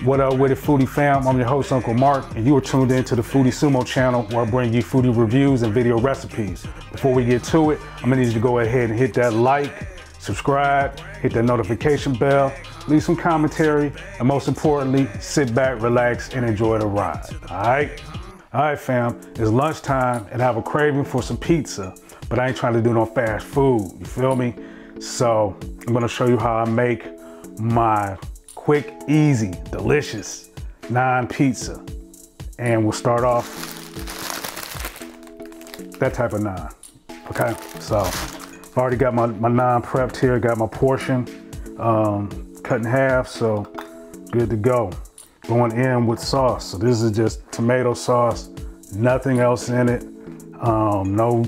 What up with it, Foodie fam? I'm your host, Uncle Mark, and you are tuned in to the Foodie Sumo channel, where I bring you foodie reviews and video recipes. Before we get to it, I'm gonna need you to go ahead and hit that like, subscribe, hit that notification bell, leave some commentary, and most importantly, sit back, relax, and enjoy the ride. All right, fam, it's lunchtime, and I have a craving for some pizza, but I ain't trying to do no fast food, you feel me? So I'm gonna show you how I make my quick, easy, delicious naan pizza. And we'll start off that type of naan, okay? So I've already got my naan prepped here, got my portion cut in half, so good to go. Going in with sauce. So this is just tomato sauce, nothing else in it, no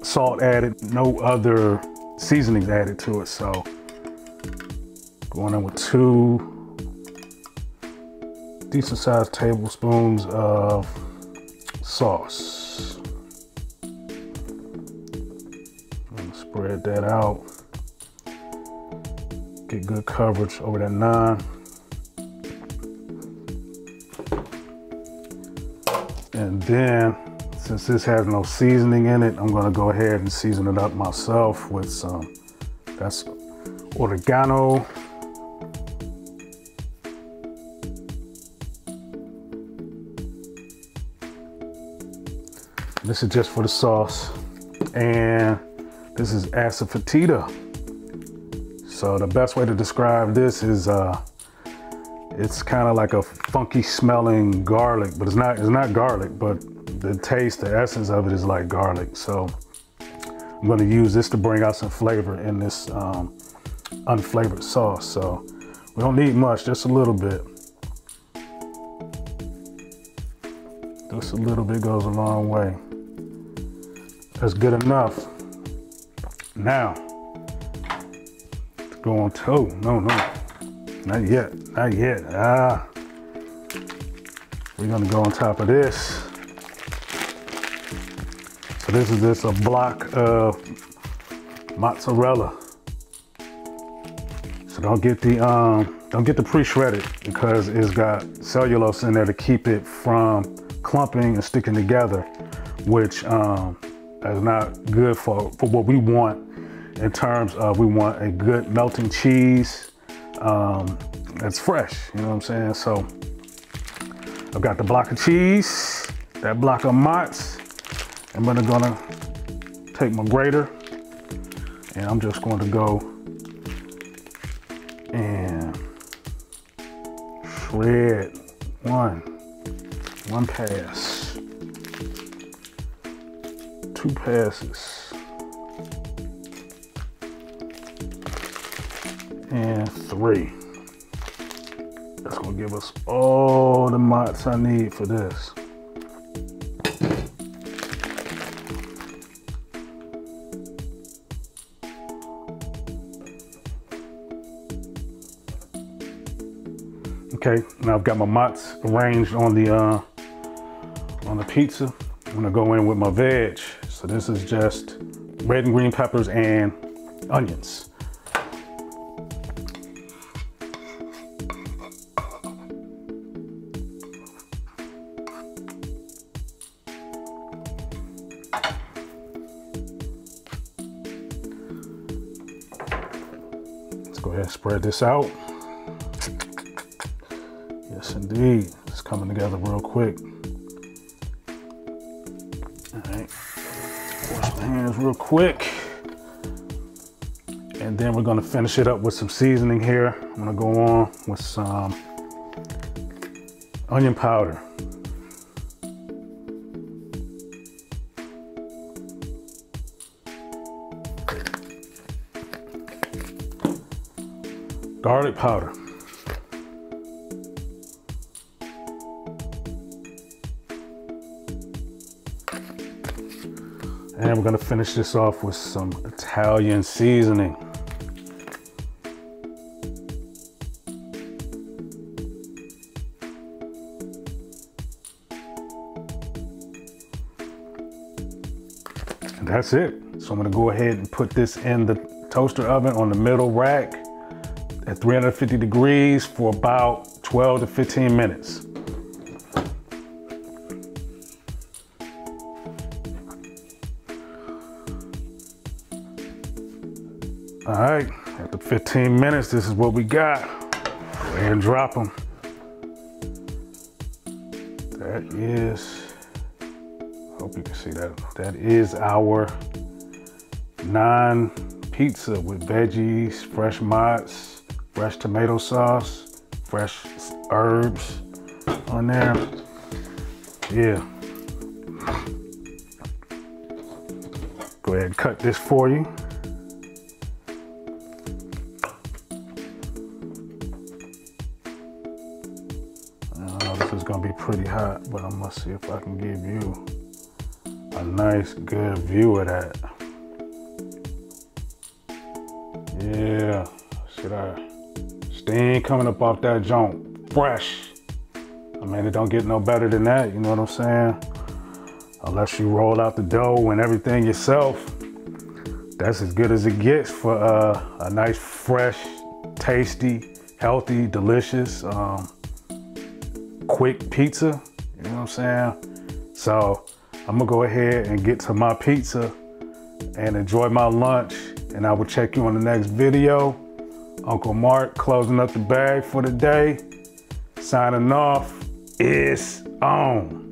salt added, no other seasonings added to it. So going in with 2 decent sized tablespoons of sauce. I'm gonna spread that out. Get good coverage over that naan. And then, since this has no seasoning in it, I'm gonna go ahead and season it up myself with some, that's oregano. This is just for the sauce. And this is asafoetida. So the best way to describe this is it's kind of like a funky smelling garlic, but it's not garlic, but the taste, the essence of it is like garlic. So I'm gonna use this to bring out some flavor in this unflavored sauce. So we don't need much, just a little bit. Just a little bit goes a long way. That's good enough. Now, go on toe. No, not yet, not yet. We're gonna go on top of this. So this is just a block of mozzarella. So don't get the pre-shredded, because it's got cellulose in there to keep it from clumping and sticking together, which is not good for what we want in terms of, we want a good melting cheese that's fresh, you know what I'm saying? So I've got the block of cheese, that block of mozz. I'm gonna take my grater and I'm just going to go and shred one pass, 2 passes, and 3. That's gonna give us all the mozz I need for this. Okay, now I've got my mozz arranged on the pizza. I'm gonna go in with my veg. So this is just red and green peppers and onions. Let's go ahead and spread this out. Yes, indeed. It's coming together real quick. All right. Wash my hands real quick. And then we're gonna finish it up with some seasoning here. I'm gonna go on with some onion powder. Garlic powder. And we're gonna finish this off with some Italian seasoning. And that's it. So I'm gonna go ahead and put this in the toaster oven on the middle rack at 350 degrees for about 12 to 15 minutes. All right, after 15 minutes, this is what we got. Go ahead and drop them. That is, hope you can see that. That is our naan pizza with veggies, fresh mozz, fresh tomato sauce, fresh herbs on there. Yeah. Go ahead and cut this for you. This is gonna be pretty hot, but I'm gonna see if I can give you a nice, good view of that. Yeah, see that steam coming up off that joint, fresh. I mean, it don't get no better than that, you know what I'm saying? Unless you roll out the dough and everything yourself, that's as good as it gets for a nice, fresh, tasty, healthy, delicious, quick pizza, you know what I'm saying? So I'm gonna go ahead and get to my pizza and enjoy my lunch, and I will check you on the next video. Uncle Mark closing up the bag for the day. Signing off. It's on.